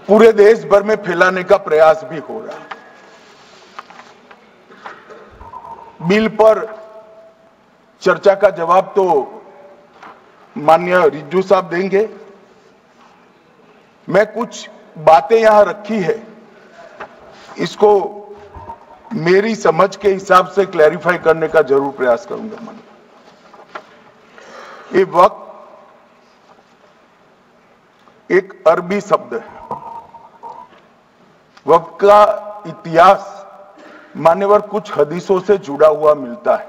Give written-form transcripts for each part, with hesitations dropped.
पूरे देश भर में फैलाने का प्रयास भी हो रहा है। बिल पर चर्चा का जवाब तो माननीय रिज्जू साहब देंगे। मैं कुछ बातें यहां रखी है, इसको मेरी समझ के हिसाब से क्लैरिफाई करने का जरूर प्रयास करूंगा। ये वक्त एक अरबी शब्द है। वक्त का इतिहास मान्यवर कुछ हदीसों से जुड़ा हुआ मिलता है,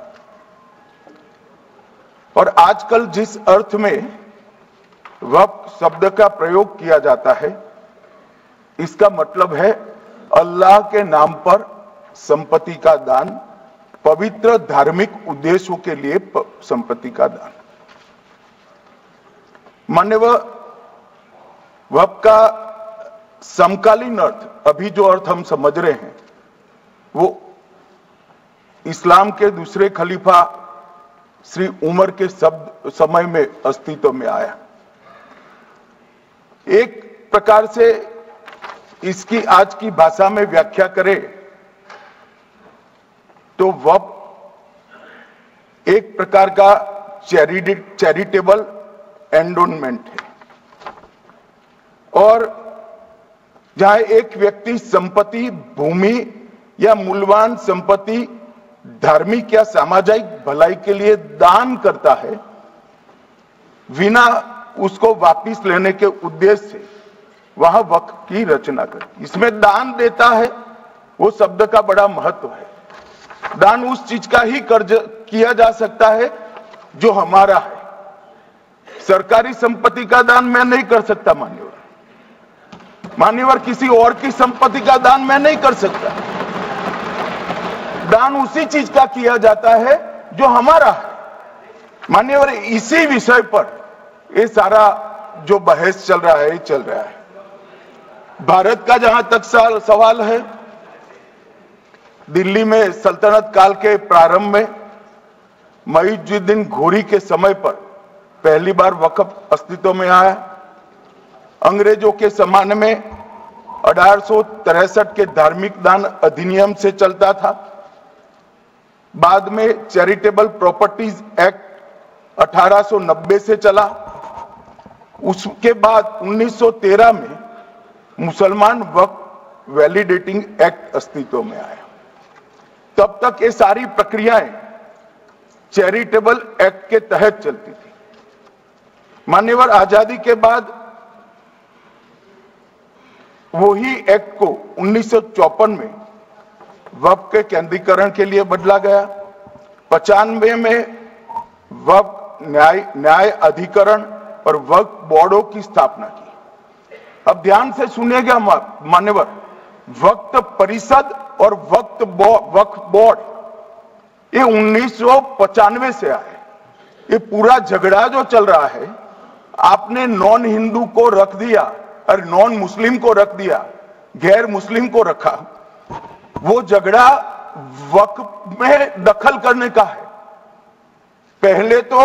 और आजकल जिस अर्थ में वक्त शब्द का प्रयोग किया जाता है, इसका मतलब है अल्लाह के नाम पर संपत्ति का दान, पवित्र धार्मिक उद्देश्यों के लिए संपत्ति का दान। मान्यवर वक्त का समकालीन अर्थ, अभी जो अर्थ हम समझ रहे हैं, वो इस्लाम के दूसरे खलीफा श्री उमर के समय में अस्तित्व में आया। एक प्रकार से इसकी आज की भाषा में व्याख्या करें तो वक्त एक प्रकार का चैरिटेबल एंडोनमेंट है, और जहां एक व्यक्ति संपत्ति, भूमि या मूल्यवान संपत्ति धार्मिक या सामाजिक भलाई के लिए दान करता है, बिना उसको वापस लेने के उद्देश्य से, वहां वक्त की रचना करती। इसमें दान देता है, वो शब्द का बड़ा महत्व है। दान उस चीज का ही कर्ज किया जा सकता है जो हमारा है। सरकारी संपत्ति का दान मैं नहीं कर सकता मान्यवर, किसी और की संपत्ति का दान मैं नहीं कर सकता। दान उसी चीज का किया जाता है जो हमारा है मान्यवर। इसी विषय पर ये सारा जो बहस चल रहा है। भारत का जहां तक सवाल है, दिल्ली में सल्तनत काल के प्रारंभ में मुइज़्ज़ुद्दीन घोरी के समय पर पहली बार वक्फ अस्तित्व में आया। अंग्रेजों के जमाने में 1863 के धार्मिक दान अधिनियम से चलता था। बाद में चैरिटेबल प्रॉपर्टीज एक्ट 1890 से चला। उसके बाद 1913 में मुसलमान वक्फ वैलिडेटिंग एक्ट अस्तित्व में आया। तब तक ये सारी प्रक्रियाएं चैरिटेबल एक्ट के तहत चलती थी। मान्यवर आजादी के बाद वही एक्ट को 1954 में वक्फ के केंद्रीकरण के लिए बदला गया। 95 में वक्फ न्याय अधिकरण और वक्फ बोर्डों की स्थापना की। अब ध्यान से सुनिएगा मान्यवर, वक्फ परिषद और वक्फ बोर्ड ये 1995 से आए। ये पूरा झगड़ा जो चल रहा है, आपने नॉन हिंदू को रख दिया और नॉन मुस्लिम को रख दिया, गैर मुस्लिम को रखा। वो झगड़ा वक्फ में दखल करने का है। पहले तो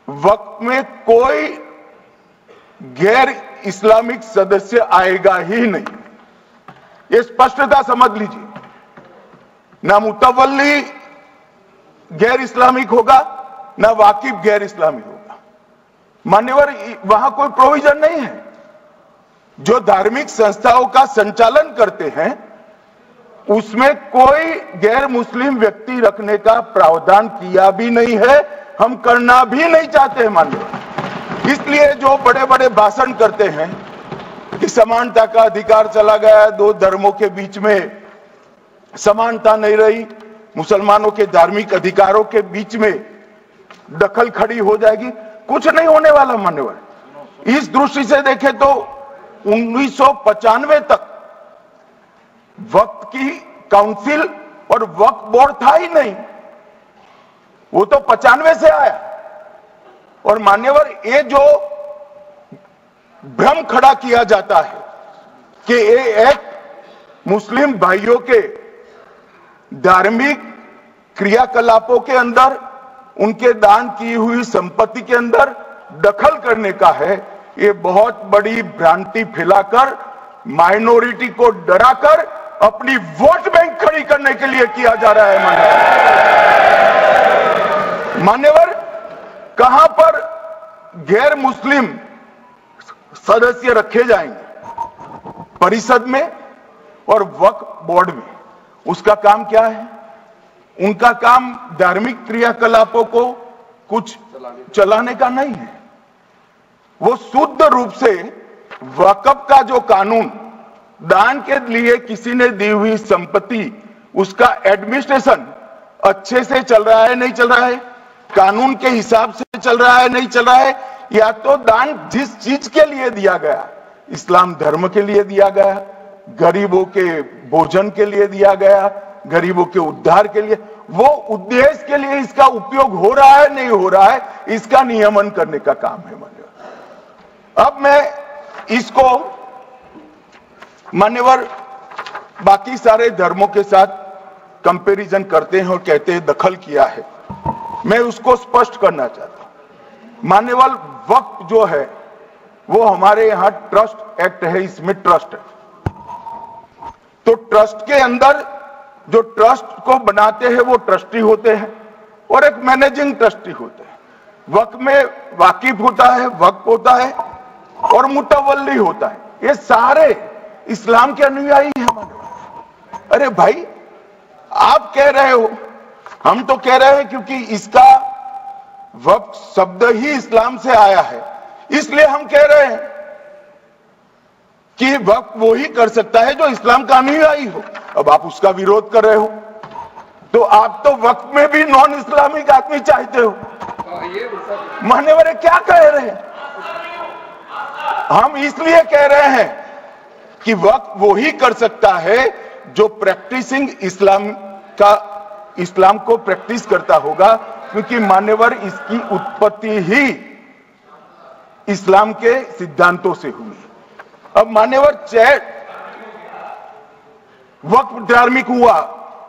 वक्फ में कोई गैर इस्लामिक सदस्य आएगा ही नहीं, ये स्पष्टता समझ लीजिए। ना मुतवल्ली गैर इस्लामिक होगा, ना वाकिफ गैर इस्लामी होगा। मान्यवर वहां कोई प्रोविजन नहीं है। जो धार्मिक संस्थाओं का संचालन करते हैं उसमें कोई गैर मुस्लिम व्यक्ति रखने का प्रावधान किया भी नहीं है, हम करना भी नहीं चाहते हैं मान्यवर। इसलिए जो बड़े बड़े भाषण करते हैं कि समानता का अधिकार चला गया, दो धर्मों के बीच में समानता नहीं रही, मुसलमानों के धार्मिक अधिकारों के बीच में दखल खड़ी हो जाएगी, कुछ नहीं होने वाला मान्यवर। इस दृष्टि से देखें तो 1995 तक वक्फ की काउंसिल और वक्फ बोर्ड था ही नहीं, वो तो 95 से आया। और मान्यवर ये जो भ्रम खड़ा किया जाता है कि ये एक मुस्लिम भाइयों के धार्मिक क्रियाकलापों के अंदर, उनके दान की हुई संपत्ति के अंदर दखल करने का है, ये बहुत बड़ी भ्रांति फैलाकर माइनॉरिटी को डराकर अपनी वोट बैंक खड़ी करने के लिए किया जा रहा है। मान्यवर, कहां पर गैर मुस्लिम सदस्य रखे जाएंगे? परिषद में और वक्फ बोर्ड में। उसका काम क्या है? उनका काम धार्मिक क्रियाकलापों को कुछ चलाने का नहीं है। वो शुद्ध रूप से वक्फ का जो कानून, दान के लिए किसी ने दी हुई संपत्ति, उसका एडमिनिस्ट्रेशन अच्छे से चल रहा है नहीं चल रहा है, कानून के हिसाब से चल रहा है नहीं चल रहा है, या तो दान जिस चीज के लिए दिया गया, इस्लाम धर्म के लिए दिया गया, गरीबों के भोजन के लिए दिया गया, गरीबों के उद्धार के लिए, वो उद्देश्य के लिए इसका उपयोग हो रहा है नहीं हो रहा है, इसका नियमन करने का काम है मान्यवर। अब मैं इसको मान्यवर बाकी सारे धर्मों के साथ कंपैरिजन करते हैं और कहते हैं दखल किया है। मैं उसको स्पष्ट करना चाहता हूं। मान्यवर, वक्फ जो है वो हमारे यहां ट्रस्ट एक्ट है, इसमें ट्रस्ट है। तो ट्रस्ट के अंदर जो ट्रस्ट को बनाते हैं वो ट्रस्टी होते हैं और एक मैनेजिंग ट्रस्टी होते हैं। वक्फ में वाकिफ होता है, वक्फ होता है और मुतवल्ली होता है। ये सारे इस्लाम के अनुयायी हैं। अरे भाई, आप कह रहे हो, हम तो कह रहे हैं क्योंकि इसका वक्फ शब्द ही इस्लाम से आया है, इसलिए हम कह रहे हैं कि वक्फ वो ही कर सकता है जो इस्लाम का अनुयायी हो। अब आप उसका विरोध कर रहे हो, तो आप तो वक्फ में भी नॉन इस्लामिक आदमी चाहते हो। मान्यवर क्या कह रहे हैं? हम इसलिए कह रहे हैं कि वक्फ वो ही कर सकता है जो प्रैक्टिसिंग इस्लाम को प्रैक्टिस करता होगा, क्योंकि मान्यवर इसकी उत्पत्ति ही इस्लाम के सिद्धांतों से हुई। अब मान्यवर, वक्फ धार्मिक हुआ,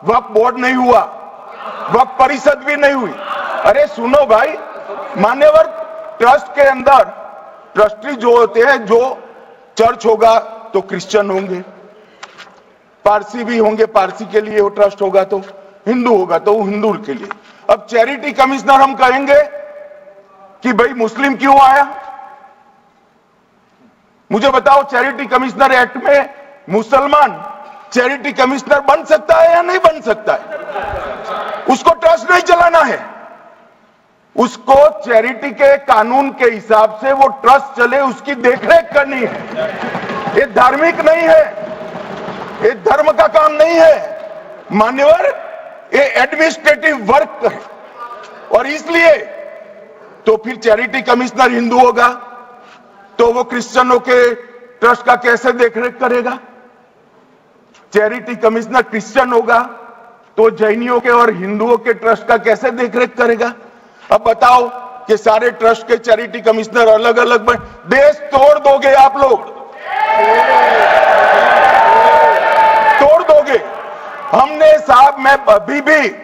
वक्फ बोर्ड नहीं हुआ, वक्फ परिषद भी नहीं हुई। अरे सुनो भाई, मान्यवर, ट्रस्ट के अंदर ट्रस्टी जो होते हैं, जो चर्च होगा तो क्रिश्चियन होंगे, पारसी भी होंगे, पारसी के लिए वो ट्रस्ट होगा, तो हिंदू होगा तो वो हिंदू के लिए। अब चैरिटी कमिश्नर हम कहेंगे कि भाई मुस्लिम क्यों आया? मुझे बताओ, चैरिटी कमिश्नर एक्ट में मुसलमान चैरिटी कमिश्नर बन सकता है या नहीं बन सकता है? उसको ट्रस्ट नहीं चलाना है, उसको चैरिटी के कानून के हिसाब से वो ट्रस्ट चले, उसकी देखरेख करनी है। ये धार्मिक नहीं है, ये धर्म का काम नहीं है मान्यवर, ये एडमिनिस्ट्रेटिव वर्क है। और इसलिए तो फिर चैरिटी कमिश्नर हिंदू होगा तो वो क्रिश्चियनों के ट्रस्ट का कैसे देखरेख करेगा? चैरिटी कमिश्नर क्रिश्चियन होगा तो जैनियों के और हिंदुओं के ट्रस्ट का कैसे देखरेख करेगा? अब बताओ कि सारे ट्रस्ट के चैरिटी कमिश्नर अलग अलग बन, देश तोड़ दोगे आप लोग, तोड़ दोगे। हमने साहब, मैं अभी भी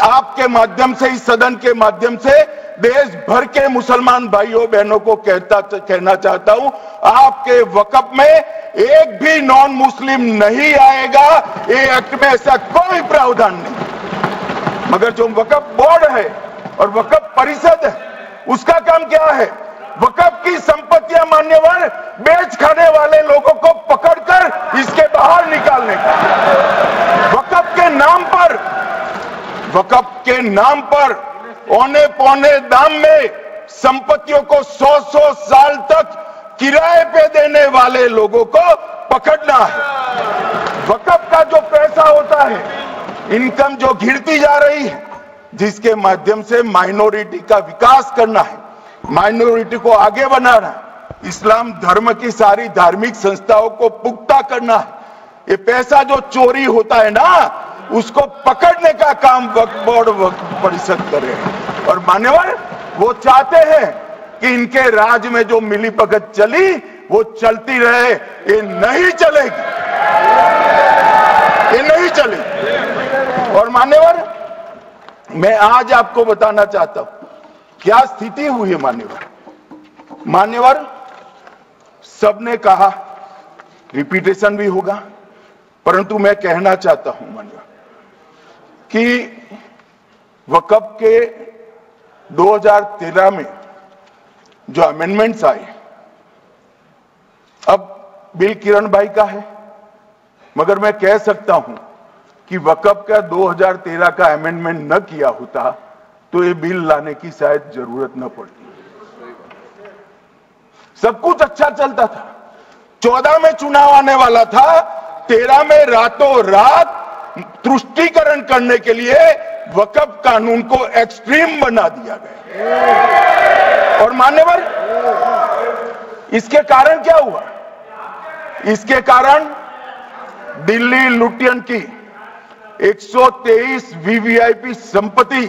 आपके माध्यम से, इस सदन के माध्यम से देश भर के मुसलमान भाइयों बहनों को कहना चाहता हूं, आपके वक्फ में एक भी नॉन मुस्लिम नहीं आएगा। ये एक्ट में ऐसा कोई प्रावधान नहीं। मगर जो वक्फ बोर्ड है और वक्फ परिषद है, उसका काम क्या है? वक्फ की संपत्तियां मान्यवर बेच खाने वाले लोगों को पकड़कर इसके बाहर निकालने का। वक्फ के नाम पर औने पौने दाम में संपत्तियों को 100-100 साल तक किराए पे देने वाले लोगों को पकड़ना है। वक्फ का जो पैसा होता है, इनकम जो घिरती जा रही है, जिसके माध्यम से माइनॉरिटी का विकास करना है, माइनॉरिटी को आगे बढ़ाना है, इस्लाम धर्म की सारी धार्मिक संस्थाओं को पुख्ता करना है। ये पैसा जो चोरी होता है ना, उसको पकड़ने का काम वक्फ बोर्ड, वक्फ परिषद करे। और मान्यवर, वो चाहते हैं कि इनके राज में जो मिली भगत चली वो चलती रहे। ये नहीं चलेगी, ये नहीं चलेगी। और मान्यवर, मैं आज आपको बताना चाहता हूं क्या स्थिति हुई है। मान्यवर, सबने कहा, रिपीटेशन भी होगा, परंतु मैं कहना चाहता हूं माननीय कि वक्फ के 2013 में जो अमेंडमेंट्स आए, अब बिल किरण भाई का है, मगर मैं कह सकता हूं कि वक्फ का 2013 का अमेंडमेंट न किया होता तो ये बिल लाने की शायद जरूरत न पड़ती। सब कुछ अच्छा चलता था, 14 में चुनाव आने वाला था, 13 में रातों रात तुष्टीकरण करने के लिए वक्फ कानून को एक्सट्रीम बना दिया गया। और मान्यवर, इसके कारण क्या हुआ? इसके कारण दिल्ली लुटियन की 123 वीवीआईपी संपत्ति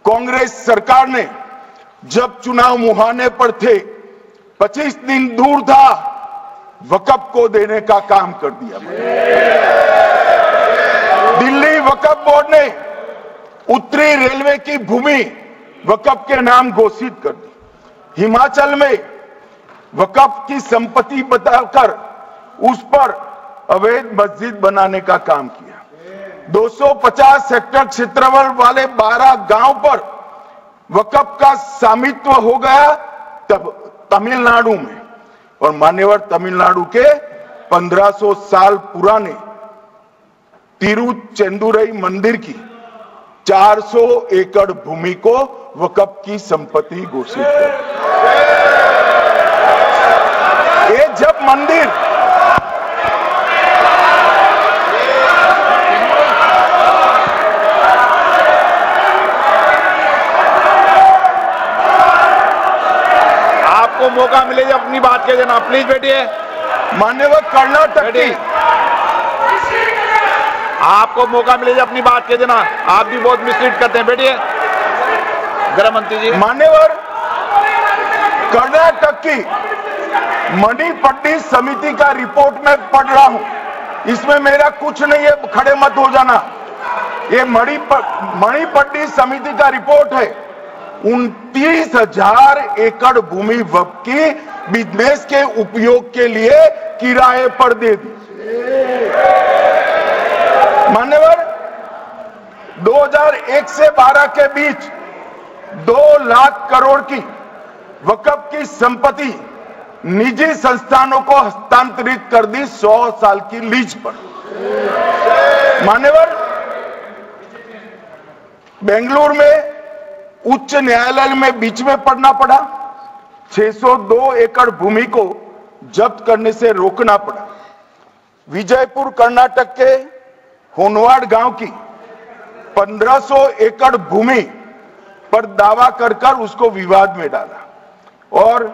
कांग्रेस सरकार ने जब चुनाव मुहाने पर थे, 25 दिन दूर था, वक्फ को देने का काम कर दिया। दिल्ली वक्फ बोर्ड ने उत्तरी रेलवे की भूमि वक्फ के नाम घोषित कर दी। हिमाचल में वक्फ की संपत्ति बताकर उस पर अवैध मस्जिद बनाने का काम किया। 250 हेक्टेयर क्षेत्रफल वाले 12 गांव पर वक्फ का स्वामित्व हो गया तब तमिलनाडु में। और मान्यवर, तमिलनाडु के 1500 साल पुराने तिरुचेंदुरई मंदिर की 400 एकड़ भूमि को वक्फ की संपत्ति घोषित कर। ये जब मंदिर आपको मौका मिले जब अपनी बात के देना, प्लीज बैठिए। मान्यवर, कर्नाटक की आपको मौका मिले जब अपनी बात के देना, आप भी बहुत मिसलीड करते हैं। बैठिए गृह मंत्री जी। मान्यवर, कर्नाटक की मणिपट्टी समिति का रिपोर्ट मैं पढ़ रहा हूं, इसमें मेरा कुछ नहीं है, खड़े मत हो जाना। ये मणिपट्टी समिति का रिपोर्ट है। 29,000 एकड़ भूमि वक्फ की बिजनेस के उपयोग के लिए किराए पर दे दी। मान्यवर, 2001 से 12 के बीच 2 लाख करोड़ की वक्फ की संपत्ति निजी संस्थानों को हस्तांतरित कर दी 100 साल की लीज पर। मान्यवर, बेंगलुरु में उच्च न्यायालय में बीच में पढ़ना पड़ा, 602 एकड़ भूमि को जब्त करने से रोकना पड़ा। विजयपुर कर्नाटक के होनवाड़ गांव की 1500 एकड़ भूमि पर दावा कर उसको विवाद में डाला और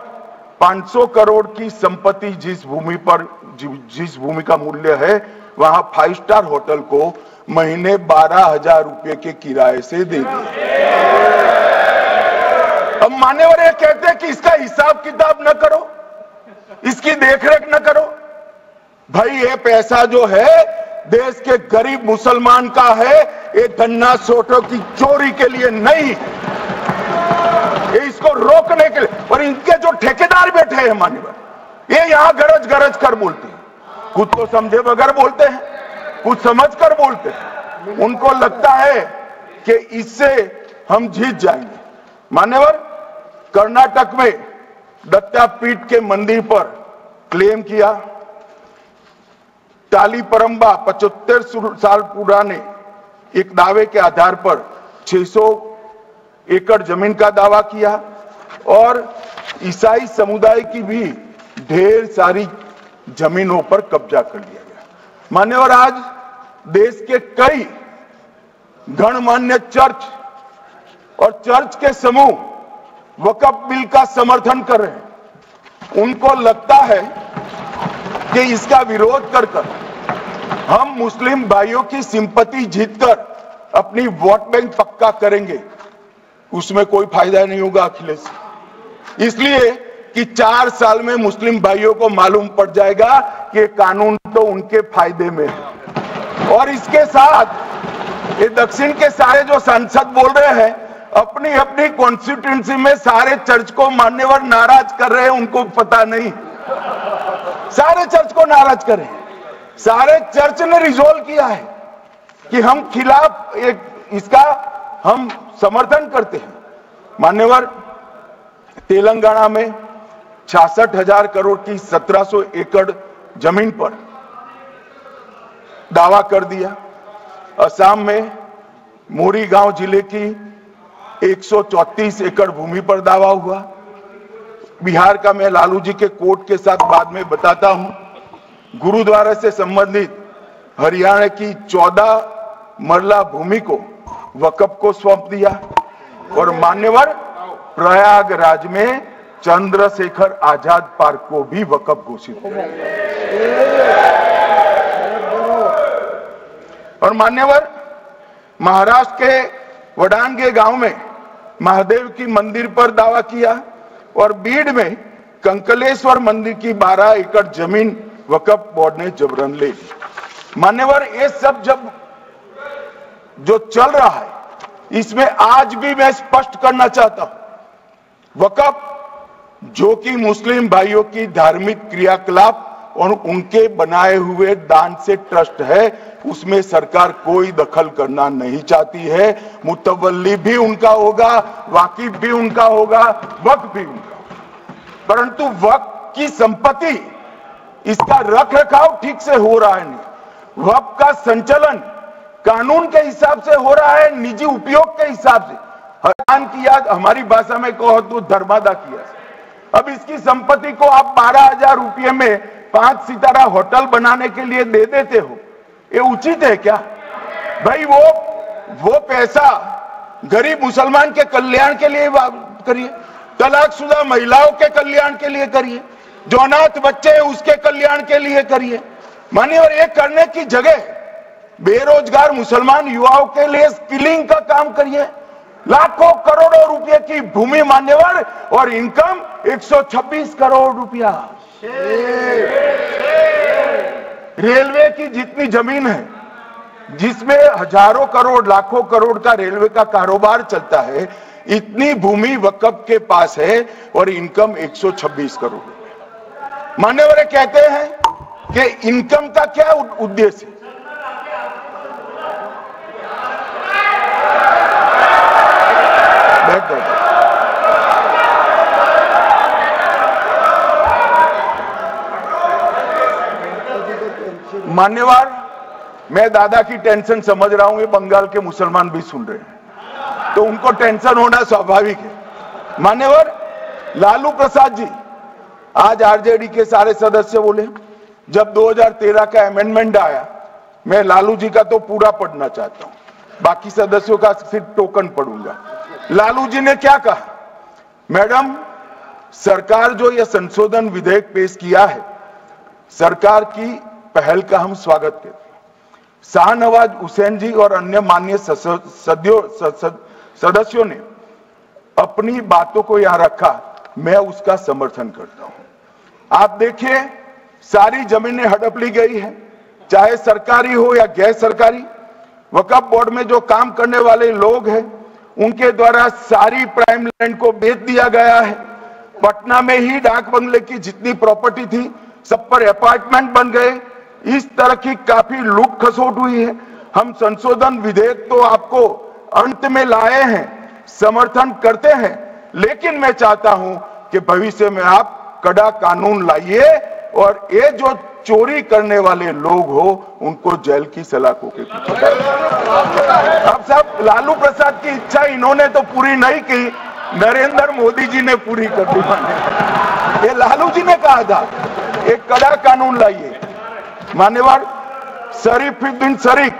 500 करोड़ की संपत्ति जिस भूमि का मूल्य है वहां 5 स्टार होटल को महीने 12,000 रुपए के किराए से दे दिया। अब मान्यवर ये कहते हैं कि इसका हिसाब किताब न करो, इसकी देखरेख न करो। भाई, ये पैसा जो है देश के गरीब मुसलमान का है, ये गन्ना सोटों की चोरी के लिए नहीं, ये इसको रोकने के लिए। और इनके जो ठेकेदार बैठे हैं मान्यवर, ये यहां गरज गरज कर बोलते हैं, खुद को समझे बगैर बोलते हैं, कुछ समझ कर बोलते हैं। उनको लगता है कि इससे हम जीत जाएंगे। मान्यवर, कर्नाटक में दत्तापीठ के मंदिर पर क्लेम किया, टालीपरंबा 75 साल पुराने एक दावे के आधार पर 600 एकड़ जमीन का दावा किया और ईसाई समुदाय की भी ढेर सारी जमीनों पर कब्जा कर लिया गया। मान्यवर, आज देश के कई गणमान्य चर्च और चर्च के समूह वक्फ बिल का समर्थन कर रहे हैं। उनको लगता है कि इसका विरोध कर हम मुस्लिम भाइयों की सिंपैथी जीतकर अपनी वोट बैंक पक्का करेंगे, उसमें कोई फायदा नहीं होगा अखिलेश। इसलिए कि 4 साल में मुस्लिम भाइयों को मालूम पड़ जाएगा कि कानून तो उनके फायदे में है। और इसके साथ ये दक्षिण के सारे जो सांसद बोल रहे हैं, अपनी अपनी कॉन्स्टिट्यूएंसी में सारे चर्च को मान्यवर नाराज कर रहे हैं, उनको पता नहीं सारे चर्च को नाराज करें। सारे चर्च ने रिजोल्व किया है कि हम खिलाफ इसका हम समर्थन करते हैं। मान्यवर, तेलंगाना में 66,000 करोड़ की 1700 एकड़ जमीन पर दावा कर दिया। असम में मोरीगांव जिले की 134 एकड़ भूमि पर दावा हुआ। बिहार का मैं लालू जी के कोर्ट के साथ बाद में बताता हूं। गुरुद्वारा से संबंधित हरियाणा की 14 मरला भूमि को वक्फ को सौंप दिया। और मान्यवर, प्रयागराज में चंद्रशेखर आजाद पार्क को भी वक्फ घोषित किया। और मान्यवर, महाराष्ट्र के वडांगे गांव में महादेव की मंदिर पर दावा किया। और बीड में कंकलेश्वर मंदिर की 12 एकड़ जमीन वक्फ बोर्ड ने जबरन ले ली। मान्यवर, ये सब जब जो चल रहा है, इसमें आज भी मैं स्पष्ट करना चाहता हूं, वक्फ जो कि मुस्लिम भाइयों की धार्मिक क्रियाकलाप और उनके बनाए हुए दान से ट्रस्ट है, उसमें सरकार कोई दखल करना नहीं चाहती है। मुतवल्ली भी उनका होगा, वाकिफ भी उनका होगा, वक्फ भी उनका होगा। परंतु वक्फ की संपत्ति, इसका रख रखाव ठीक से हो रहा है नहीं। वक्फ का संचालन कानून के हिसाब से हो रहा है, निजी उपयोग के हिसाब से। हरान किया, हमारी भाषा में कहो तो धर्मादा किया। अब इसकी संपत्ति को आप 12,000 रुपये में 5 सितारा होटल बनाने के लिए दे देते हो, ये उचित है क्या भाई? वो पैसा गरीब मुसलमान के कल्याण के लिए करिए, तलाकशुदा महिलाओं के कल्याण के लिए करिए, जो अनाथ बच्चे हैं उसके कल्याण के लिए करिए। मानिए, और ये करने की जगह बेरोजगार मुसलमान युवाओं के लिए स्किलिंग का काम करिए। लाखों करोड़ों रुपए की भूमि मान्यवर, और इनकम 126 करोड़ रुपया। रेलवे की जितनी जमीन है, जिसमें हजारों करोड़ लाखों करोड़ का रेलवे का कारोबार चलता है, इतनी भूमि वक्फ के पास है और इनकम 126 करोड़। मान्यवर कहते हैं कि इनकम का क्या उद्देश्य है? मान्यवर, मैं दादा की टेंशन समझ रहा हूं, ये बंगाल के मुसलमान भी सुन रहे हैं, तो उनको टेंशन होना स्वाभाविक है। मान्यवर, लालू प्रसाद जी, आज आरजेडी के सारे सदस्य बोले, जब 2013 का अमेंडमेंट आया, मैं लालू जी का तो पूरा पढ़ना चाहता हूं, बाकी सदस्यों का सिर्फ टोकन पढ़ूंगा। लालू जी ने क्या कहा? मैडम, सरकार जो यह संशोधन विधेयक पेश किया है, सरकार की पहल का हम स्वागत करते हैं। शाहनवाज हुसैन जी और अन्य माननीय सदस्यों ने अपनी बातों को यहां रखा, मैं उसका समर्थन करता हूं। आप देखिए, सारी जमीनें हड़प ली गई है, चाहे सरकारी हो या गैर सरकारी। वक्फ बोर्ड में जो काम करने वाले लोग हैं, उनके द्वारा सारी प्राइम लैंड को बेच दिया गया है। पटना में ही डाक बंगले की जितनी प्रॉपर्टी थी, सब पर अपार्टमेंट बन गए। इस तरह की काफी लूट खसोट हुई है। हम संशोधन विधेयक तो आपको अंत में लाए हैं, समर्थन करते हैं, लेकिन मैं चाहता हूं कि भविष्य में आप कड़ा कानून लाइए और ये जो चोरी करने वाले लोग हो, उनको जेल की सलाखों के पीछे। अब साहब, लालू प्रसाद की इच्छा इन्होंने तो पूरी नहीं की, नरेंद्र मोदी जी ने पूरी कर दी। ये लालू जी ने कहा था, एक कड़ा कानून लाइए। मान्यवर शरीफुद्दीन शरीफ,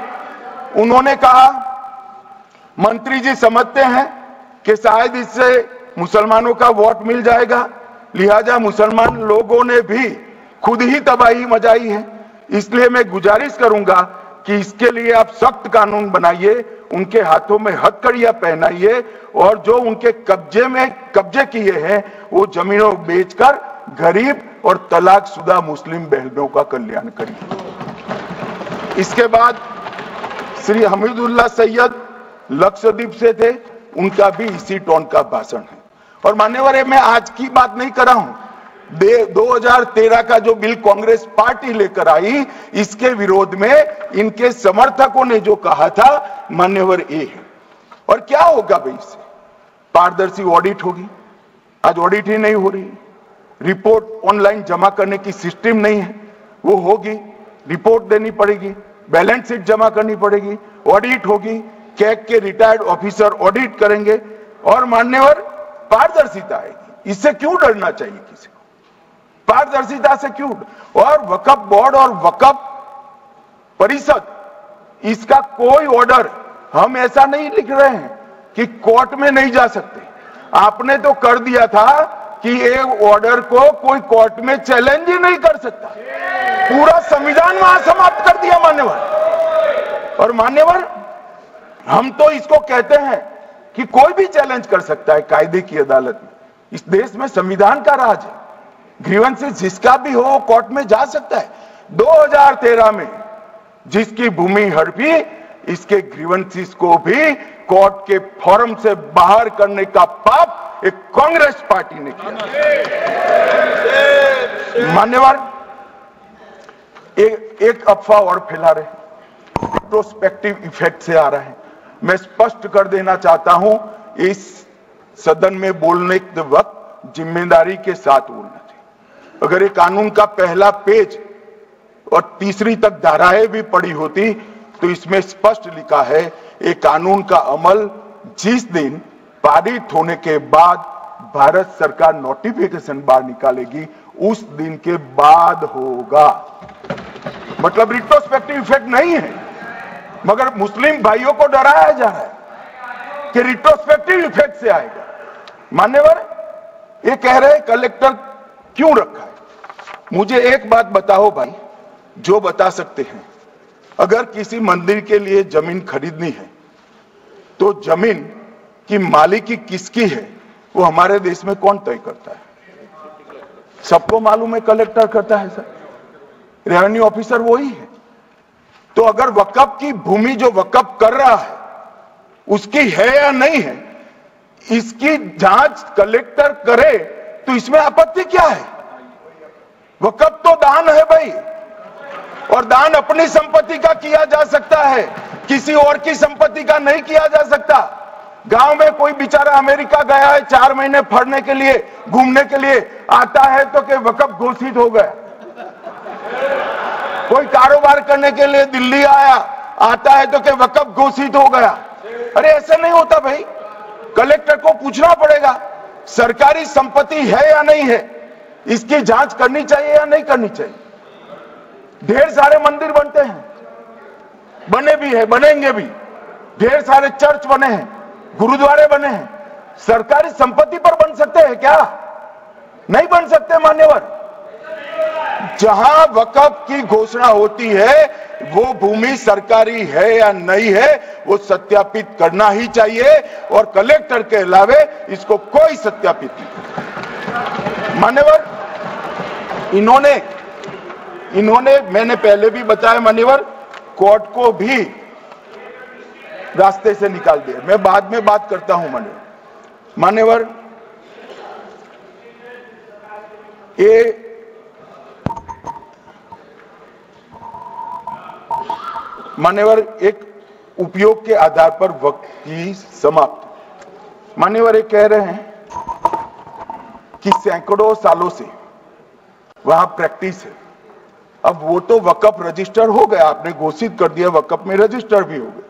उन्होंने कहा, मंत्री जी समझते हैं कि शायद इससे मुसलमानों का वोट मिल जाएगा, लिहाजा मुसलमान लोगों ने भी खुद ही तबाही मचाई है, इसलिए मैं गुजारिश करूंगा कि इसके लिए आप सख्त कानून बनाइए, उनके हाथों में हथकड़ियां पहनाइए और जो उनके कब्जे किए हैं वो जमीनों बेचकर गरीब और तलाकशुदा मुस्लिम बहनों का कल्याण करिए। इसके बाद श्री हमीदुल्लाह सैयद लक्षद्वीप से थे, उनका भी इसी टोन का भाषण है। और मान्यवर, मैं आज की बात नहीं कर रहा हूं, 2013 का जो बिल कांग्रेस पार्टी लेकर आई, इसके विरोध में इनके समर्थकों ने जो कहा था, मान्यवर ये है। और क्या होगा भाई इससे? पारदर्शी ऑडिट होगी। आज ऑडिट ही नहीं हो रही। रिपोर्ट ऑनलाइन जमा करने की सिस्टम नहीं है, वो होगी। रिपोर्ट देनी पड़ेगी, बैलेंस शीट जमा करनी पड़ेगी, ऑडिट होगी, कैग के रिटायर्ड ऑफिसर ऑडिट करेंगे और मान्यवर पारदर्शिता आएगी। इससे क्यों डरना चाहिए किसी को? पारदर्शिता से क्यों? और वक्फ बोर्ड और वक्फ परिषद, इसका कोई ऑर्डर हम ऐसा नहीं लिख रहे हैं कि कोर्ट में नहीं जा सकते। आपने तो कर दिया था कि एक ऑर्डर को कोई कोर्ट में चैलेंज ही नहीं कर सकता। पूरा संविधान वहां समाप्त कर दिया मान्यवर। और मान्यवर, हम तो इसको कहते हैं कि कोई भी चैलेंज कर सकता है कायदे की अदालत में। इस देश में संविधान का राज है। ग्रीवेंसेस जिसका भी हो कोर्ट में जा सकता है। 2013 में जिसकी भूमि हड़पी, इसके ग्रीवेंसेस को भी कोर्ट के फोरम से बाहर करने का पाप एक कांग्रेस पार्टी ने किया। मान्यवर, एक अफवाह और फैला रहे, प्रोस्पेक्टिव इफेक्ट से आ रहा है। मैं स्पष्ट कर देना चाहता हूं, इस सदन में बोलने के वक्त जिम्मेदारी के साथ बोलना चाहिए। अगर ये कानून का पहला पेज और तीसरी तक धाराएं भी पढ़ी होती तो इसमें स्पष्ट लिखा है, ये कानून का अमल जिस दिन पारित होने के बाद भारत सरकार नोटिफिकेशन बाहर निकालेगी, उस दिन के बाद होगा। मतलब रिट्रोस्पेक्टिव इफेक्ट नहीं है, मगर मुस्लिम भाइयों को डराया जा रहा है कि रिट्रोस्पेक्टिव इफेक्ट से आएगा। मान्यवर, ये कह रहे कलेक्टर क्यों रखा है? मुझे एक बात बताओ भाई, जो बता सकते हैं। अगर किसी मंदिर के लिए जमीन खरीदनी है तो जमीन की मालिकी किसकी है वो हमारे देश में कौन तय करता है? सबको मालूम है, कलेक्टर करता है सर, रेवेन्यू ऑफिसर वही है। तो अगर वक्फ की भूमि जो वक्फ कर रहा है उसकी है या नहीं है, इसकी जांच कलेक्टर करे तो इसमें आपत्ति क्या है? वक्फ तो दान है भाई, और दान अपनी संपत्ति का किया जा सकता है, किसी और की संपत्ति का नहीं किया जा सकता। गांव में कोई बेचारा अमेरिका गया है 4 महीने पढ़ने के लिए, घूमने के लिए, आता है तो कि वक्फ घोषित हो गया। कोई कारोबार करने के लिए दिल्ली आया, आता है तो कि वक्फ घोषित हो गया। अरे ऐसा नहीं होता भाई। कलेक्टर को पूछना पड़ेगा सरकारी संपत्ति है या नहीं है, इसकी जांच करनी चाहिए या नहीं करनी चाहिए। ढेर सारे मंदिर बनते हैं, बने भी है, बनेंगे भी। ढेर सारे चर्च बने हैं, गुरुद्वारे बने हैं। सरकारी संपत्ति पर बन सकते हैं क्या? नहीं बन सकते मान्यवर। जहां वक्फ की घोषणा होती है वो भूमि सरकारी है या नहीं है वो सत्यापित करना ही चाहिए, और कलेक्टर के अलावे इसको कोई सत्यापित नहीं। मान्यवर, इन्होंने मैंने पहले भी बताया मान्यवर, कोर्ट को भी रास्ते से निकाल दिया। मैं बाद में बात करता हूं मान्यवर, ये मान्यवर एक उपयोग के आधार पर वक्त की समाप्त। मान्यवर ये कह रहे हैं कि सैकड़ों सालों से वहां प्रैक्टिस है। अब वो तो वक्फ रजिस्टर हो गया, आपने घोषित कर दिया, वक्फ में रजिस्टर भी हो गए,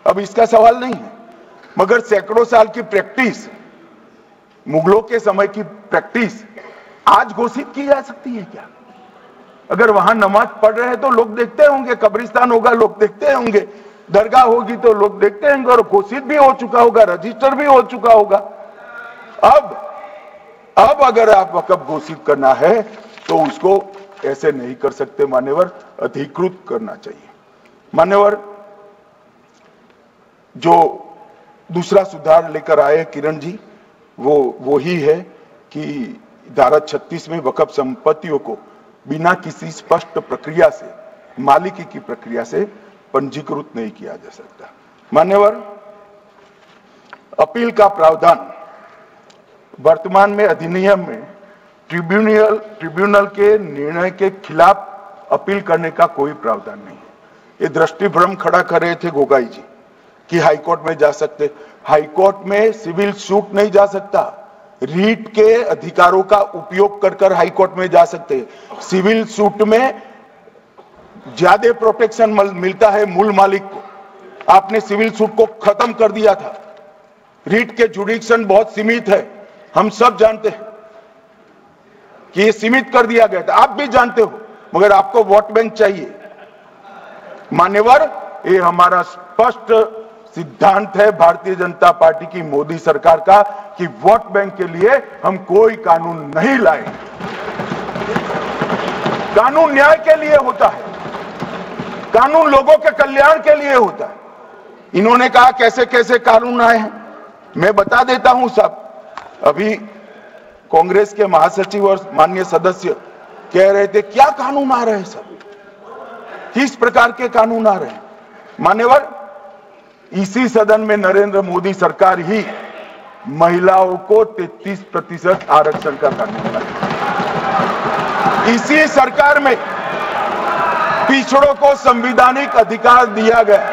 अब इसका सवाल नहीं है। मगर सैकड़ों साल की प्रैक्टिस, मुगलों के समय की प्रैक्टिस आज घोषित की जा सकती है क्या? अगर वहां नमाज पढ़ रहे हैं तो लोग देखते होंगे, कब्रिस्तान होगा लोग देखते होंगे, दरगाह होगी तो लोग देखते होंगे, और घोषित भी हो चुका होगा, रजिस्टर भी हो चुका होगा। अब अगर आप वक्फ घोषित करना है तो उसको ऐसे नहीं कर सकते मान्यवर, अधिकृत करना चाहिए। मान्यवर, जो दूसरा सुधार लेकर आए किरण जी, वो ही है कि धारा 36 में वक्फ संपत्तियों को बिना किसी स्पष्ट प्रक्रिया से, मालिकी की प्रक्रिया से पंजीकृत नहीं किया जा सकता। मान्यवर, अपील का प्रावधान वर्तमान में अधिनियम में ट्रिब्यूनल के निर्णय के खिलाफ अपील करने का कोई प्रावधान नहीं है। ये दृष्टिभ्रम खड़ा कर रहे थे गोगाई जी कि हाईकोर्ट में जा सकते। हाईकोर्ट में सिविल सूट नहीं जा सकता, रीट के अधिकारों का उपयोग कर हाईकोर्ट में जा सकते हैं। सिविल सूट में ज्यादा प्रोटेक्शन मिलता है मूल मालिक को। आपने सिविल सूट को खत्म कर दिया था। रीट के जुडिक्शन बहुत सीमित है, हम सब जानते हैं कि ये सीमित कर दिया गया था, आप भी जानते हो, मगर आपको वोट बैंक चाहिए। मान्यवर, ये हमारा स्पष्ट सिद्धांत है भारतीय जनता पार्टी की, मोदी सरकार का, कि वोट बैंक के लिए हम कोई कानून नहीं लाए। कानून न्याय के लिए होता है, कानून लोगों के कल्याण के लिए होता है। इन्होंने कहा कैसे कैसे कानून आए हैं, मैं बता देता हूं सब। अभी कांग्रेस के महासचिव और माननीय सदस्य कह रहे थे क्या कानून आ रहे हैं, सब किस प्रकार के कानून आ रहे हैं। मान्यवर, इसी सदन में नरेंद्र मोदी सरकार ही महिलाओं को 33% आरक्षण का कानून लाई। इसी सरकार में पिछड़ों को संवैधानिक अधिकार दिया गया।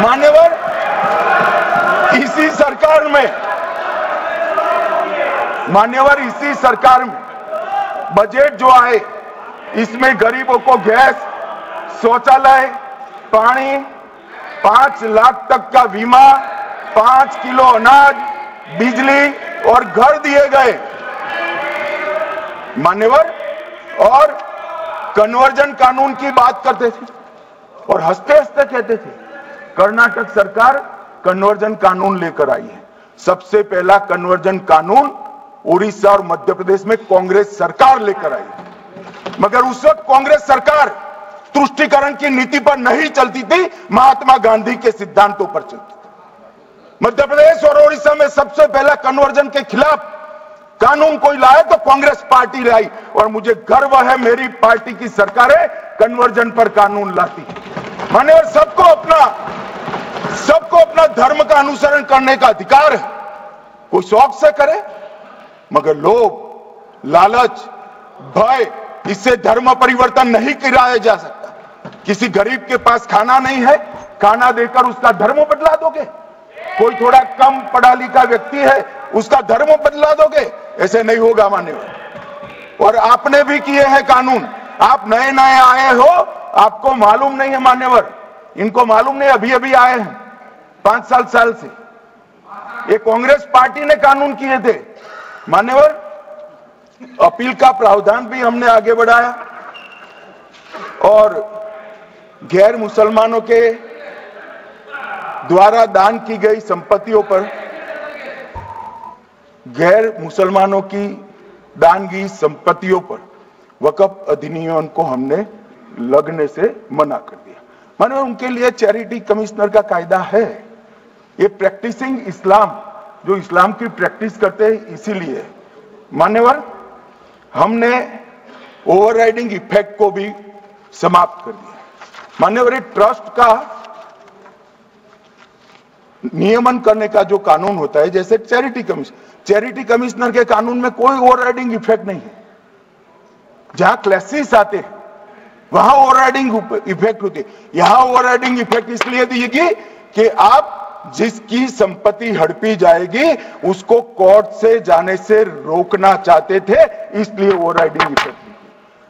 मान्यवर, इसी सरकार में बजट जो आए, इसमें गरीबों को गैस, शौचालय, पानी, 5 लाख तक का बीमा, 5 किलो अनाज, बिजली और घर दिए गए। मान्यवर, और कन्वर्जन कानून की बात करते थे और हंसते हंसते कहते थे कर्नाटक सरकार कन्वर्जन कानून लेकर आई है। सबसे पहला कन्वर्जन कानून उड़ीसा और मध्य प्रदेश में कांग्रेस सरकार लेकर आई, मगर उस वक्त कांग्रेस सरकार तुष्टीकरण की नीति पर नहीं चलती थी, महात्मा गांधी के सिद्धांतों पर चलती थी। मध्य प्रदेश और उड़ीसा में सबसे पहला कन्वर्जन के खिलाफ कानून कोई लाए तो कांग्रेस पार्टी लाई, और मुझे गर्व है मेरी पार्टी की सरकारें कन्वर्जन पर कानून लाती है। माने, और सबको अपना धर्म का अनुसरण करने का अधिकार है, कोई शौक से करे, मगर लोभ, लालच, भय, इससे धर्म परिवर्तन नहीं कराया जा सकता। किसी गरीब के पास खाना नहीं है, खाना देकर उसका धर्म बदला दोगे? कोई थोड़ा कम पढ़ा लिखा व्यक्ति है, उसका धर्म बदला दोगे? ऐसे नहीं होगा मान्यवर। और आपने भी किए हैं कानून, आप नए नए आए हो, आपको मालूम नहीं है मान्यवर, इनको मालूम नहीं, अभी अभी आए हैं 5 साल से। ये कांग्रेस पार्टी ने कानून किए थे मान्यवर। अपील का प्रावधान भी हमने आगे बढ़ाया, और गैर मुसलमानों के द्वारा दान की गई संपत्तियों पर, गैर मुसलमानों की दान की संपत्तियों पर वक्फ अधिनियम को हमने लगने से मना कर दिया। माने, उनके लिए चैरिटी कमिश्नर का कायदा है। ये प्रैक्टिसिंग इस्लाम, जो इस्लाम की प्रैक्टिस करते हैं, इसीलिए मान्यवर हमने ओवरराइडिंग इफेक्ट को भी समाप्त कर दिया। मान्यवर, ये ट्रस्ट का नियमन करने का जो कानून होता है, जैसे चैरिटी कमिश्नर के कानून में कोई ओवरराइडिंग इफेक्ट नहीं है। जहां क्लासेस आते हैं वहां ओवरराइडिंग इफेक्ट होती है। यहां ओवरराइडिंग इफेक्ट इसलिए देगी कि आप जिसकी संपत्ति हड़पी जाएगी उसको कोर्ट से जाने से रोकना चाहते थे, इसलिए ओवरराइडिंग इफेक्ट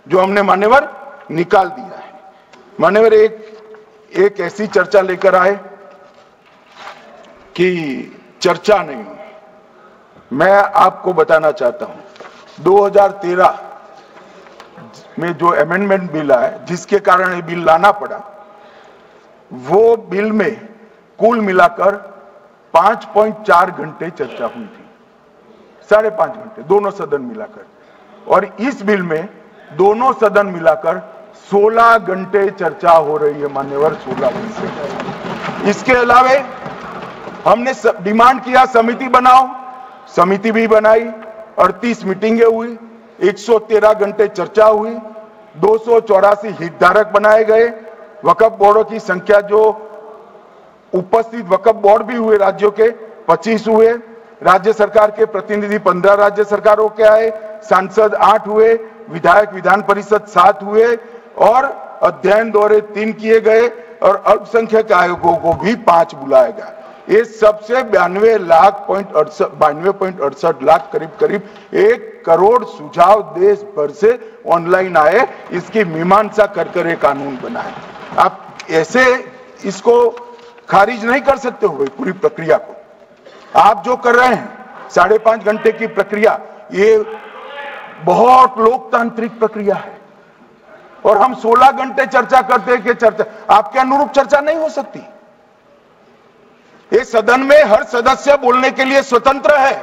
जो हमने मान्यवर निकाल दिया है। मान्यवर, एक ऐसी चर्चा लेकर आए कि चर्चा नहीं हुई। मैं आपको बताना चाहता हूं 2013 में जो अमेंडमेंट बिल आया, जिसके कारण ये बिल लाना पड़ा, वो बिल में कुल मिलाकर 5.4 घंटे चर्चा हुई थी, 5.5 घंटे दोनों सदन मिलाकर। और इस बिल में दोनों सदन मिलाकर 16 घंटे चर्चा हो रही है मान्यवर, 16 घंटे। इसके अलावा हमने डिमांड किया समिति बनाओ, समिति भी बनाई, 38 मीटिंगें हुई, 113 घंटे चर्चा हुई, 284 हितधारक बनाए गए। वक्फ बोर्डों की संख्या, जो उपस्थित वक्फ बोर्ड भी हुए राज्यों के 25 हुए, राज्य सरकार के प्रतिनिधि 15 राज्य सरकारों के आए, सांसद 8 हुए, विधायक विधान परिषद 7 हुए और अध्ययन दौरे 3 किए गए और अल्पसंख्यक आयोगों को भी 5 बुलाया गया। ये सबसे 92.68 लाख करीब 1 करोड़ सुझाव देश भर से ऑनलाइन आए। इसकी मीमांसा कर एक कानून बना है। आप ऐसे इसको खारिज नहीं कर सकते हो पूरी प्रक्रिया को। आप जो कर रहे हैं 5.5 घंटे की प्रक्रिया, ये बहुत लोकतांत्रिक प्रक्रिया है और हम 16 घंटे चर्चा करते हैं कि चर्चा आपके अनुरूप चर्चा नहीं हो सकती। इस सदन में हर सदस्य बोलने के लिए स्वतंत्र है।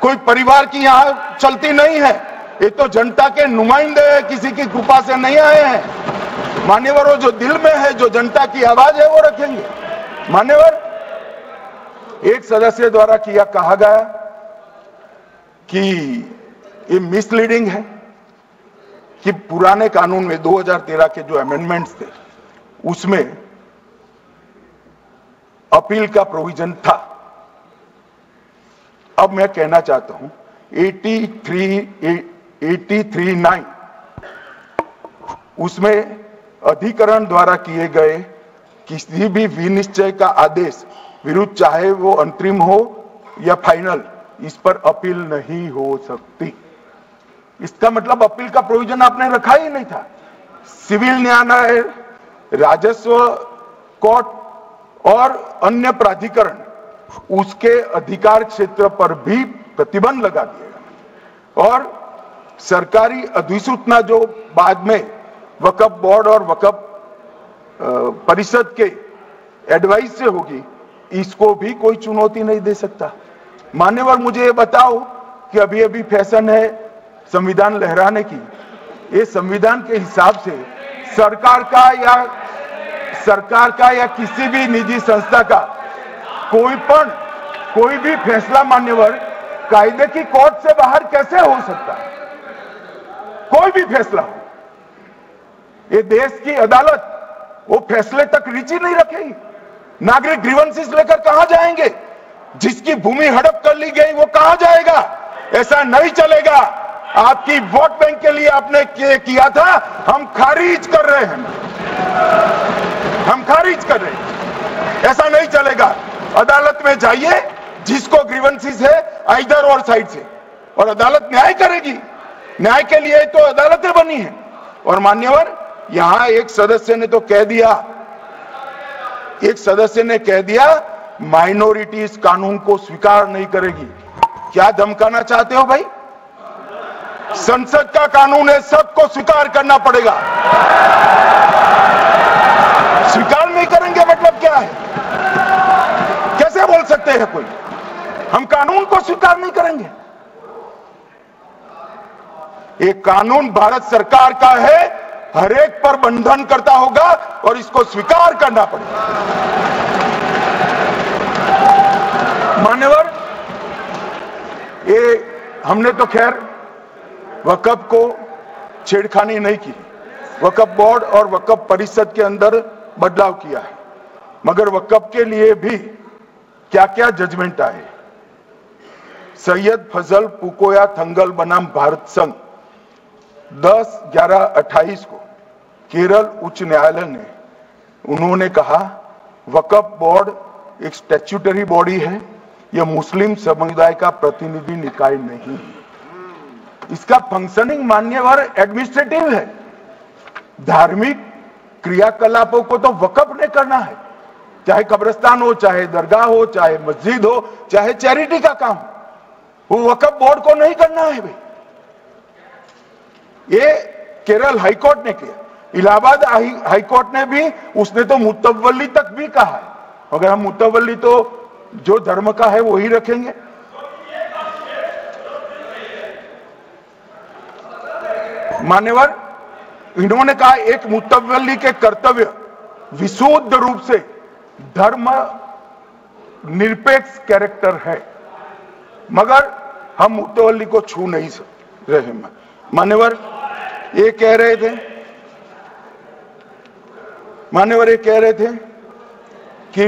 कोई परिवार की यहां चलती नहीं है। ये तो जनता के नुमाइंदे हैं, किसी की कृपा से नहीं आए हैं। मान्यवरों, जो दिल में है, जो जनता की आवाज है, वो रखेंगे। मान्यवर, एक सदस्य द्वारा कहा गया कि ये मिसलीडिंग है कि पुराने कानून में 2013 के जो अमेंडमेंट्स थे उसमें अपील का प्रोविजन था। अब मैं कहना चाहता हूं 83(9) उसमें अधिकरण द्वारा किए गए किसी भी विनिश्चय का आदेश विरुद्ध, चाहे वो अंतरिम हो या फाइनल, इस पर अपील नहीं हो सकती। इसका मतलब अपील का प्रोविजन आपने रखा ही नहीं था। सिविल न्यायालय, राजस्व कोर्ट और अन्य प्राधिकरण, उसके अधिकार क्षेत्र पर भी प्रतिबंध लगा दिया और सरकारी अधिसूचना जो बाद में वक्फ बोर्ड और वक्फ परिषद के एडवाइस से होगी, इसको भी कोई चुनौती नहीं दे सकता। मान्यवर, मुझे ये बताओ कि अभी अभी फैशन है संविधान लहराने की। ये संविधान के हिसाब से सरकार का या किसी भी निजी संस्था का कोई भी फैसला मान्यवर कायदे की कोर्ट से बाहर कैसे हो सकता है? कोई भी फैसला हो, ये देश की अदालत वो फैसले तक रुचि नहीं रखेगी। नागरिक ग्रीवेंसेस लेकर कहां जाएंगे? जिसकी भूमि हड़प कर ली गई वो कहां जाएगा? ऐसा नहीं चलेगा। आपकी वोट बैंक के लिए आपने किया था, हम खारिज कर रहे हैं, हम खारिज कर रहे हैं। ऐसा नहीं चलेगा। अदालत में जाइए, जिसको ग्रीवेंसेस है आइदर और साइड से, और अदालत न्याय करेगी। न्याय के लिए तो अदालतें बनी हैं। और मान्यवर, यहां एक सदस्य ने तो कह दिया माइनॉरिटी इस कानून को स्वीकार नहीं करेगी। क्या धमकाना चाहते हो भाई? संसद का कानून है, सबको स्वीकार करना पड़ेगा। स्वीकार नहीं करेंगे मतलब क्या है? कैसे बोल सकते हैं कोई? हम कानून को स्वीकार नहीं करेंगे। ये कानून भारत सरकार का है, हर एक पर बंधन करता होगा और इसको स्वीकार करना पड़ेगा। मान्यवर, ये हमने तो खैर वक्फ को छेड़खानी नहीं की। वक्फ बोर्ड और वक्फ परिषद के अंदर बदलाव किया है, मगर वक्फ के लिए भी क्या क्या जजमेंट आए। सैयद फजल पुकोया थंगल बनाम भारत संघ 10/11/28 को केरल उच्च न्यायालय ने उन्होंने कहा वक्फ बोर्ड एक स्टैट्यूटरी बॉडी है, यह मुस्लिम समुदाय का प्रतिनिधि निकाय नहीं है। इसका फंक्शनिंग मान्यवर एडमिनिस्ट्रेटिव है। धार्मिक क्रियाकलापों को तो वक्फ ने करना है, चाहे कब्रिस्तान हो, चाहे दरगाह हो, चाहे मस्जिद हो, चाहे चैरिटी का काम, वो वक्फ बोर्ड को नहीं करना है भाई। ये केरल हाईकोर्ट ने किया। इलाहाबाद हाईकोर्ट ने भी, उसने तो मुतवल्ली तक भी कहा है। अगर हम मुतवल्ली तो जो धर्म का है वही रखेंगे। मान्यवर, इन्होंने कहा एक मुतवल्ली के कर्तव्य विशुद्ध रूप से धर्म निरपेक्ष कैरेक्टर है, मगर हम मुतवल्ली को छू नहीं रहे। मान्यवर ये कह रहे थे कि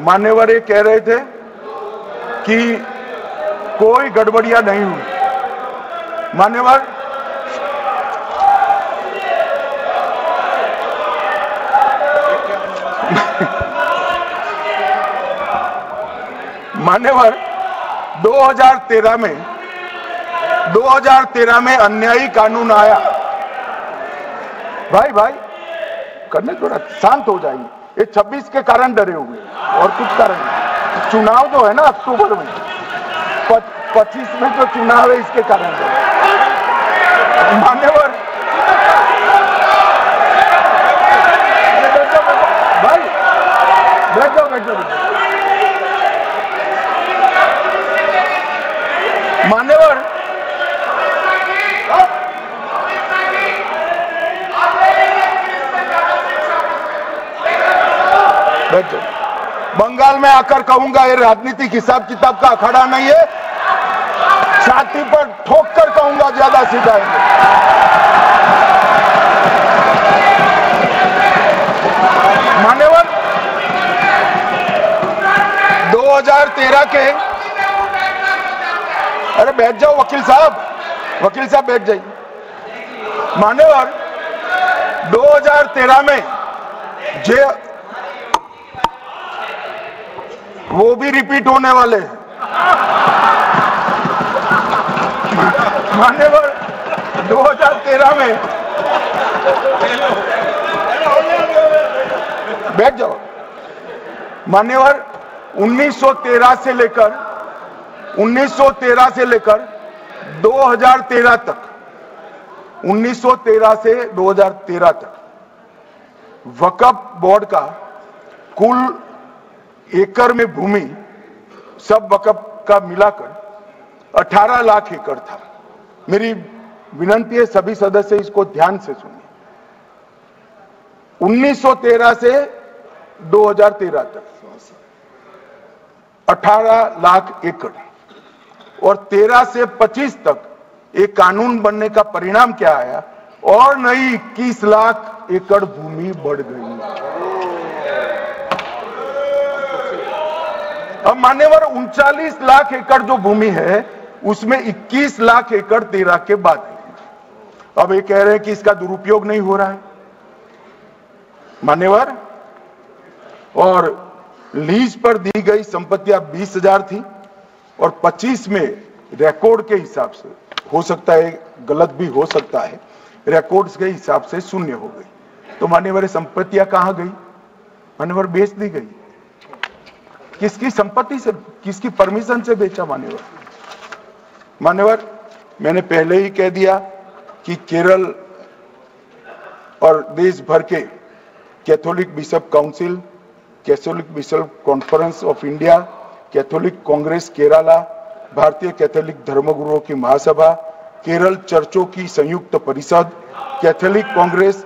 मान्यवर ये कह रहे थे कि कोई गड़बड़ियां नहीं हुई। मान्यवर मान्यवर 2013 में अन्यायी कानून आया। भाई करने थोड़ा शांत हो जाइए। ये 26 के कारण डरे हुए और कुछ कारण नहीं। चुनाव जो है ना अक्टूबर में 25 में जो चुनाव है इसके कारण मान्यवर भाई बैठ जाओ मान्यवर बंगाल में आकर कहूंगा ये राजनीतिक हिसाब किताब का अखाड़ा नहीं है। छाती पर ठोक कर कहूंगा ज्यादा सिखाएंगे। मान्यवर 2013 के अरे बैठ जाओ वकील साहब बैठ जाइए। मान्यवर 2013 में जे वो भी रिपीट होने वाले हैं। मान्यवर 2013 में बैठ जाओ। मान्यवर 1913 से लेकर 2013 तक 1913 से 2013 तक वक्फ बोर्ड का कुल एकड़ में भूमि सब वक्फ का मिलाकर 18 लाख एकड़ था। मेरी विनंती है सभी सदस्य इसको ध्यान से सुनिए। 1913 से 2013 तक 18 लाख एकड़ और 13 से 25 तक एक कानून बनने का परिणाम क्या आया और नई 21 लाख एकड़ भूमि बढ़ गई। अब मान्यवर 39 लाख एकड़ जो भूमि है उसमें 21 लाख एकड़ 13 के बाद है। अब ये कह रहे हैं कि इसका दुरुपयोग नहीं हो रहा है मान्यवर। और लीज पर दी गई संपत्तियां 20,000 थी और 25 में रिकॉर्ड के हिसाब से हो सकता है गलत भी हो सकता है, रिकॉर्ड्स के हिसाब से शून्य हो गई। तो मान्यवर संपत्तियां कहां गई? मान्यवर बेच दी गई। किसकी संपत्ति से, किसकी परमिशन से बेचा? मान्यवर मैंने पहले ही कह दिया कि केरल और देश भर के Catholic bishop council, Catholic bishop conference of India, Catholic Congress Kerala, भारतीय कैथोलिक धर्मगुरुओं की महासभा, केरल चर्चों की संयुक्त परिषद, कैथोलिक कांग्रेस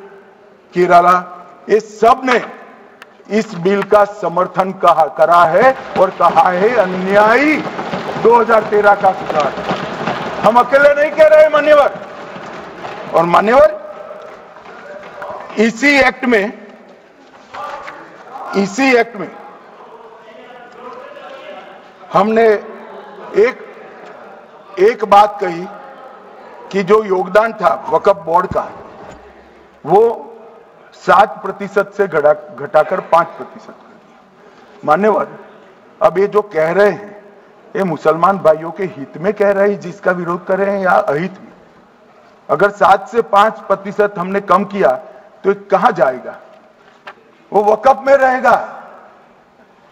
केरला, ये सब ने इस बिल का समर्थन करा है और कहा है अन्यायी 2013 का सुधार। हम अकेले नहीं कह रहे मान्यवर। और मान्यवर इसी एक्ट में हमने एक बात कही कि जो योगदान था वक्फ बोर्ड का वो 7% से घटाकर 5% कर दिया। मान्यवर अब ये जो कह रहे हैं ये मुसलमान भाइयों के हित में कह रहे हैं जिसका विरोध कर रहे हैं या अहित में? अगर 7 से 5% हमने कम किया तो कहां जाएगा? वो वक्फ में रहेगा।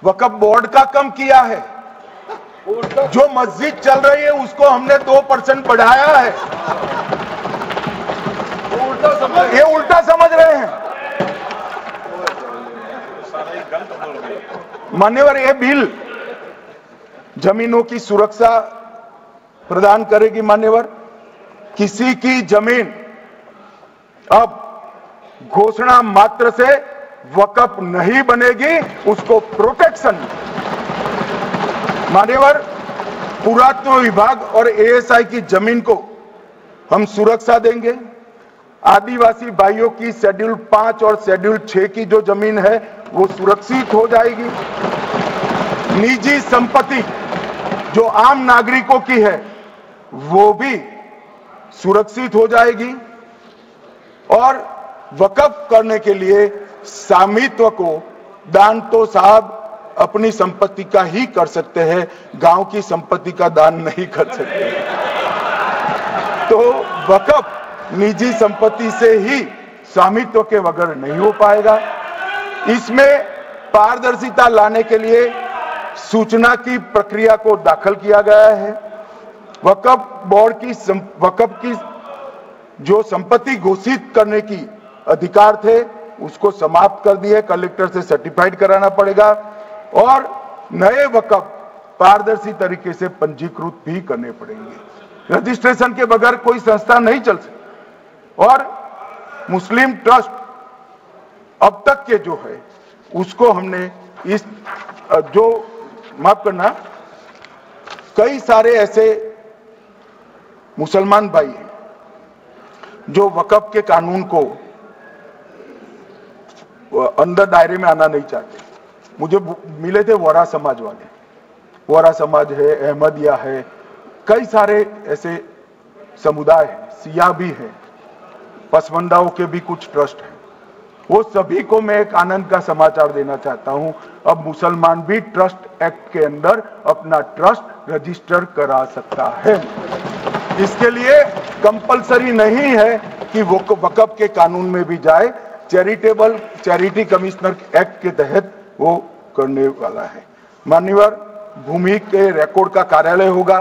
वक्फ बोर्ड का कम किया है। जो मस्जिद चल रही है उसको हमने 2% बढ़ाया है। ये उल्टा समझ रहे हैं मान्यवर। ये बिल जमीनों की सुरक्षा प्रदान करेगी मान्यवर। किसी की जमीन अब घोषणा मात्र से वक्फ नहीं बनेगी, उसको प्रोटेक्शन मान्यवर। पुरातत्व विभाग और एएसआई की जमीन को हम सुरक्षा देंगे। आदिवासी भाइयों की शेड्यूल 5 और शेड्यूल 6 की जो जमीन है वो सुरक्षित हो जाएगी। निजी संपत्ति जो आम नागरिकों की है वो भी सुरक्षित हो जाएगी और वक्फ करने के लिए स्वामित्व को दान तो साहब अपनी संपत्ति का ही कर सकते हैं, गांव की संपत्ति का दान नहीं कर सकते। तो वक्फ निजी संपत्ति से ही स्वामित्व के बगैर नहीं हो पाएगा। इसमें पारदर्शिता लाने के लिए सूचना की प्रक्रिया को दाखिल किया गया है। वक्फ बोर्ड की वक्फ की जो संपत्ति घोषित करने की अधिकार थे उसको समाप्त कर दिए, कलेक्टर से सर्टिफाइड कराना पड़ेगा और नए वक्फ पारदर्शी तरीके से पंजीकृत भी करने पड़ेंगे। रजिस्ट्रेशन के बगैर कोई संस्था नहीं चल सकती। और मुस्लिम ट्रस्ट अब तक के जो है उसको हमने इस जो माफ करना कई सारे ऐसे मुसलमान भाई हैं जो वक्फ के कानून को अंदर दायरे में आना नहीं चाहते। मुझे मिले थे वोरा समाज वाले, वोरा समाज है, अहमदिया है, कई सारे ऐसे समुदाय हैं, सिया भी है, पसमंदाओं के भी कुछ ट्रस्ट हैं। वो सभी को मैं एक आनंद का समाचार देना चाहता हूं, अब मुसलमान भी ट्रस्ट एक्ट के अंदर अपना ट्रस्ट रजिस्टर करा सकता है। इसके लिए कंपलसरी नहीं है कि वो वक्फ के कानून में भी जाए, चैरिटी कमिश्नर एक्ट के तहत वो करने वाला है। मान्यवर, भूमि के रिकॉर्ड का कार्यालय होगा,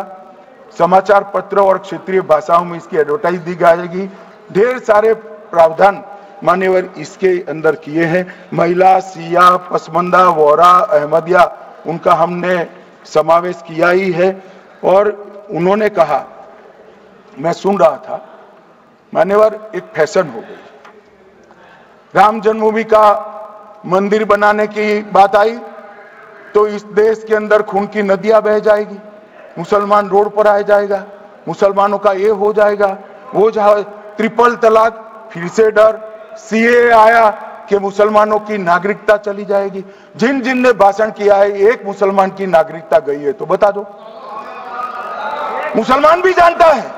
समाचार पत्र और क्षेत्रीय भाषाओं में इसकी एडवर्टाइज दी जाएगी। ढेर सारे प्रावधान मान्यवर इसके अंदर किए हैं। महिला, सिया, पसमंदा, वोरा, अहमदिया उनका हमने समावेश किया ही है। और उन्होंने कहा, मैं सुन रहा था, मान्यवर एक फैशन हो गई, राम जन्मभूमि का मंदिर बनाने की बात आई तो इस देश के अंदर खून की नदियां बह जाएगी, मुसलमान रोड पर आ जाएगा, मुसलमानों का ये हो जाएगा, वो जहां ट्रिपल तलाक, फिर से डर, सीए आया कि मुसलमानों की नागरिकता चली जाएगी। जिन जिन ने भाषण किया है एक मुसलमान की नागरिकता गई है तो बता दो। मुसलमान भी जानता है।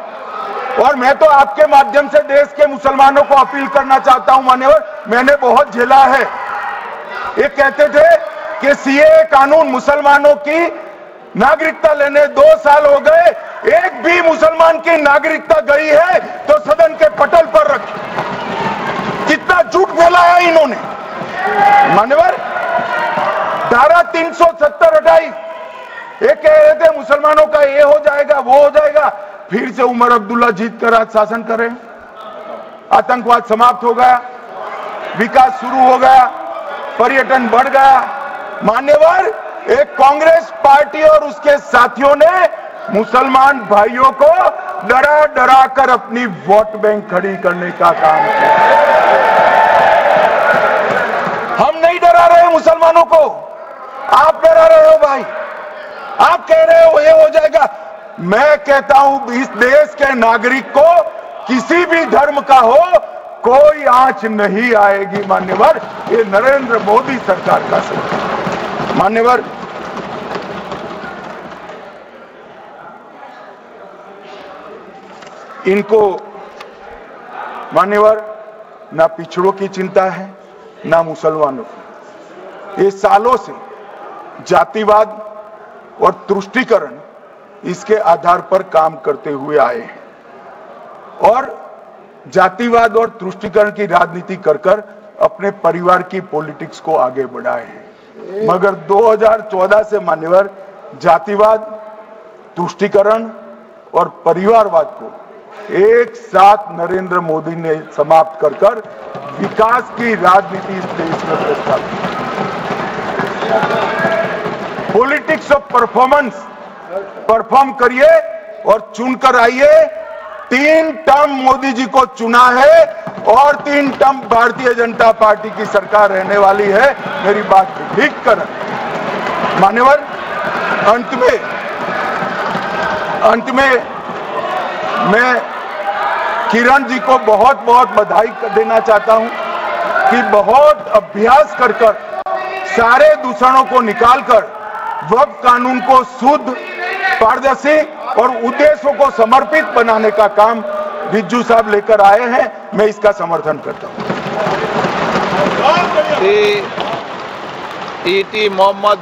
और मैं तो आपके माध्यम से देश के मुसलमानों को अपील करना चाहता हूं मान्यवर, मैंने बहुत झेला है। ये कहते थे कि सीए कानून मुसलमानों की नागरिकता लेने 2 साल हो गए, एक भी मुसलमान की नागरिकता गई है तो सदन के पटल पर रखी। कितना झूठ बोला है इन्होंने। मान्यवर, धारा 370 हटाई, ये कह रहे थे मुसलमानों का ये हो जाएगा, वो हो जाएगा, फिर से उमर अब्दुल्ला जीत कर आज शासन करें। आतंकवाद समाप्त हो गया, विकास शुरू हो गया, पर्यटन बढ़ गया। मान्यवर, एक कांग्रेस पार्टी और उसके साथियों ने मुसलमान भाइयों को डरा डरा कर अपनी वोट बैंक खड़ी करने का काम किया। हम नहीं डरा रहे मुसलमानों को, आप डरा रहे हो भाई। आप कह रहे हो ये हो जाएगा। मैं कहता हूं इस देश के नागरिक को किसी भी धर्म का हो कोई आंच नहीं आएगी। मान्यवर, ये नरेंद्र मोदी सरकार का सरकार। मान्यवर, इनको मान्यवर ना पिछड़ों की चिंता है ना मुसलमानों की। ये सालों से जातिवाद और तुष्टीकरण इसके आधार पर काम करते हुए आए हैं और जातिवाद और तुष्टीकरण की राजनीति कर कर अपने परिवार की पॉलिटिक्स को आगे बढ़ाए हैं। मगर 2014 से मान्यवर जातिवाद, तुष्टीकरण और परिवारवाद को एक साथ नरेंद्र मोदी ने समाप्त कर कर विकास की राजनीति इस देश में प्रस्तावित। पॉलिटिक्स ऑफ परफॉर्मेंस, परफॉर्म करिए और चुनकर आइए। 3 टर्म मोदी जी को चुना है और 3 टर्म भारतीय जनता पार्टी की सरकार रहने वाली है। मेरी बात ठीक कर। मान्यवर, अंत में मैं किरण जी को बहुत बहुत बधाई देना चाहता हूं कि बहुत अभ्यास कर सारे दूषणों को निकालकर वक्फ कानून को शुद्ध, पारदर्शी और उद्देश्यों को समर्पित बनाने का काम रिज्जू साहब लेकर आए हैं। मैं इसका समर्थन करता हूं। ईटी मोहम्मद